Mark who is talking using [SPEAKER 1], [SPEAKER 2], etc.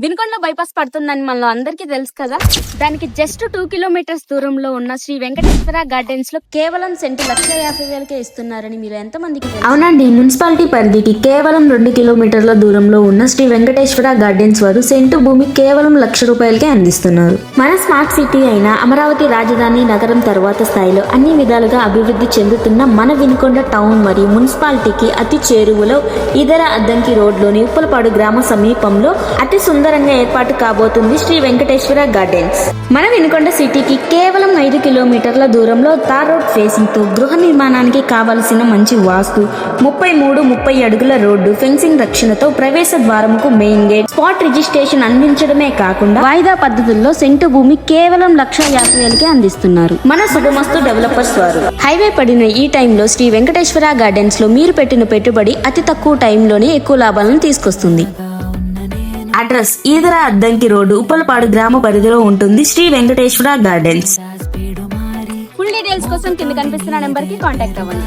[SPEAKER 1] వినుకొండలో bypass పడుతుందని మనలో అందరికీ తెలుసు కదా. దానికి జస్ట్ 2 కిలోమీటర్స్ దూరంలో ఉన్న శ్రీ వెంకటేశ్వర గార్డెన్స్ లో కేవలం సెంటు 1,50,000కే ఇస్తున్నారని మీరు ఎంతమందికి తెలుసు?
[SPEAKER 2] అవునండి, మున్సిపాలిటీ పరిధికి కేవలం 2 కిలోమీటర్ల దూరంలో ఉన్న శ్రీ వెంకటేశ్వర గార్డెన్స్ వారు సెంటు భూమి కేవలం 1,00,000 రూపాయలకే అందిస్తున్నారు. మన స్మార్ట్ సిటీ అయిన అమరావతి రాజధాని నగరం తర్వాత స్థాయిలో అన్ని విధాలుగా అభివృద్ధి చెందుతున్న మన వినుకొండ టౌన్ మరియు మున్సిపాలిటీకి అతి చేరువలో ఇతర అద్దంకి రోడ్లోని ఉప్పలపాడు గ్రామ సమీపంలో అతి సుందరంగా ఏర్పాటు కాబోతుంది శ్రీ వెంకటేశ్వర గార్డెన్స్. మన వినుకొండ సిటీకి కేవలం 5 కిలోమీటర్ల దూరంలో తార్ రోడ్ ఫేసింగ్ తో గృహ నిర్మాణానికి కావలసిన మంచి వాస్తు, 33-30 అడుగుల రోడ్డు, ఫెన్సింగ్ రక్షణతో ప్రవేశ ద్వారముకు మెయిన్ గేట్, స్పాట్ రిజిస్ట్రేషన్ అందించడమే కాకుండా వాయిదా పద్ధతుల్లో సెంటు భూమి కేవలం 1,50,000కే అందిస్తున్నారు మన శుభమస్తు డెవలపర్స్ వారు. హైవే పడిన ఈ టైంలో శ్రీ వెంకటేశ్వర గార్డెన్స్ లో మీరు పెట్టిన పెట్టుబడి అతి తక్కువ టైంలోనే ఎక్కువ లాభాలను తీసుకొస్తుంది. అడ్రస్ ఈదర అద్దంకి రోడ్డు, ఉప్పలపాడు గ్రామ పరిధిలో ఉంటుంది Sri Venkateswara gardens.
[SPEAKER 1] Full details కోసం కింద కనిపిస్తున్న నెంబర్ కి కాంటాక్ట్ అవ్వండి.